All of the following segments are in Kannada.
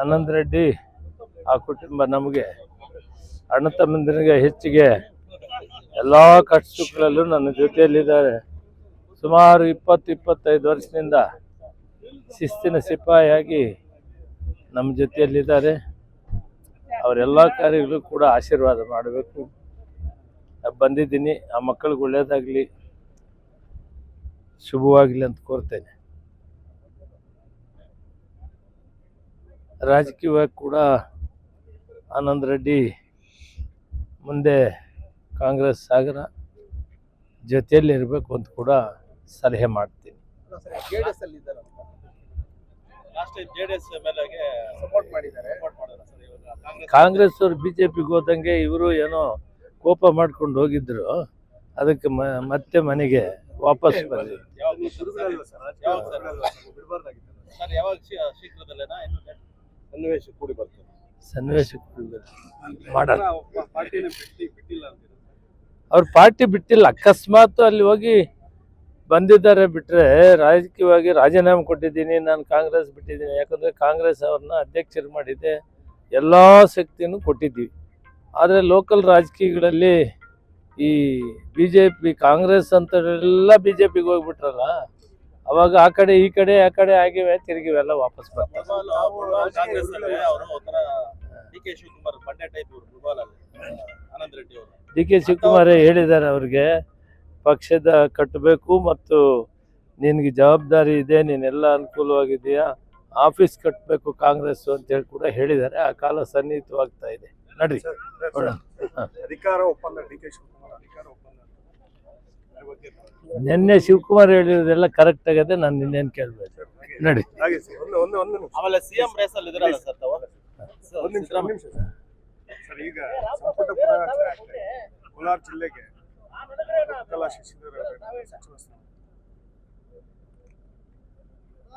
ಆನಂದ್ ರೆಡ್ಡಿ ಆ ಕುಟುಂಬ ನಮಗೆ ಅಣ್ಣ ತಮ್ಮಂದಿರಿಗೆ ಹೆಚ್ಚಿಗೆ ಎಲ್ಲ ಕಷ್ಟ ಸುಖಗಳಲ್ಲೂ ನನ್ನ ಜೊತೆಯಲ್ಲಿದ್ದಾರೆ. ಸುಮಾರು 20-25 ವರ್ಷದಿಂದ ಶಿಸ್ತಿನ ಸಿಪಾಯಿಯಾಗಿ ನಮ್ಮ ಜೊತೆಯಲ್ಲಿದ್ದಾರೆ. ಅವರೆಲ್ಲ ಕಾರ್ಯಗಳು ಕೂಡ ಆಶೀರ್ವಾದ ಮಾಡಬೇಕು. ಬಂದಿದ್ದೀನಿ, ಆ ಮಕ್ಕಳಿಗೆ ಒಳ್ಳೇದಾಗಲಿ, ಶುಭವಾಗಲಿ ಅಂತ ಕೋರ್ತೇನೆ. ರಾಜಕೀಯವಾಗಿ ಕೂಡ ಆನಂದ್ ರೆಡ್ಡಿ ಮುಂದೆ ಕಾಂಗ್ರೆಸ್ ಸಾಗರ ಜೊತೆಯಲ್ಲಿ ಇರಬೇಕು ಅಂತ ಕೂಡ ಸಲಹೆ ಮಾಡ್ತೀನಿ. ಕಾಂಗ್ರೆಸ್ ಅವರು ಬಿಜೆಪಿಗೆ ಹೋದಂಗೆ ಇವರು ಏನೋ ಕೋಪ ಮಾಡ್ಕೊಂಡು ಹೋಗಿದ್ರು, ಅದಕ್ಕೆ ಮತ್ತೆ ಮನೆಗೆ ವಾಪಸ್ ಬಂದಿದ್ರು. ಸನ್ನಿವೇಶ ಮಾಡೋಣ. ಅವ್ರ ಪಾರ್ಟಿ ಬಿಟ್ಟಿಲ್ಲ, ಅಕಸ್ಮಾತ್ ಅಲ್ಲಿ ಹೋಗಿ ಬಂದಿದ್ದಾರೆ ಬಿಟ್ರೆ ರಾಜಕೀಯವಾಗಿ ರಾಜೀನಾಮೆ ಕೊಟ್ಟಿದ್ದೀನಿ, ನಾನು ಕಾಂಗ್ರೆಸ್ ಬಿಟ್ಟಿದ್ದೀನಿ. ಯಾಕಂದರೆ ಕಾಂಗ್ರೆಸ್ ಅವ್ರನ್ನ ಅಧ್ಯಕ್ಷರು ಮಾಡಿದ್ದೆ, ಎಲ್ಲ ಶಕ್ತಿನೂ ಕೊಟ್ಟಿದ್ದೀವಿ. ಆದರೆ ಲೋಕಲ್ ರಾಜಕೀಯಗಳಲ್ಲಿ ಈ ಬಿ ಜೆ ಪಿ ಕಾಂಗ್ರೆಸ್ ಅಂತವೆಲ್ಲ ಬಿ ಜೆ ಪಿಗೆ ಹೋಗ್ಬಿಟ್ರಲ್ಲ, ಅವಾಗ ಆ ಕಡೆ ಈ ಕಡೆ ಆಗಿವೆ, ತಿರುಗಿವೆಲ್ಲ ವಾಪಸ್ ಬರ್ತಾರೆ. ಡಿ ಕೆ ಶಿವಕುಮಾರ್ ಹೇಳಿದ್ದಾರೆ, ಅವ್ರಿಗೆ ಪಕ್ಷದ ಕಟ್ಟಬೇಕು ಮತ್ತು ನಿನಗೆ ಜವಾಬ್ದಾರಿ ಇದೆ, ನೀನೆಲ್ಲ ಅನುಕೂಲವಾಗಿದೆಯಾ, ಆಫೀಸ್ ಕಟ್ಟಬೇಕು ಕಾಂಗ್ರೆಸ್ ಅಂತೇಳಿ ಕೂಡ ಹೇಳಿದ್ದಾರೆ. ಆ ಕಾಲ ಸನ್ನಿಹಿತವಾಗ್ತಾ ಇದೆ. ನಡ್ರಿ ನಿನ್ನೆ ಶಿವಕುಮಾರ್ ಹೇಳಿರೋದೆಲ್ಲ ಕರೆಕ್ಟ್ ಆಗದೆ, ನಾನು ನಿನ್ನೇನು ಕೇಳ್ಬೇಕು. ನಡಿ ಈಗ ಕೋಲಾರ ಜಿಲ್ಲೆಗೆ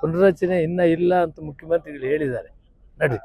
ಪುನರಚನೆ ಇನ್ನ ಇಲ್ಲ ಅಂತ ಮುಖ್ಯಮಂತ್ರಿಗಳು ಹೇಳಿದ್ದಾರೆ. ನಡಿ.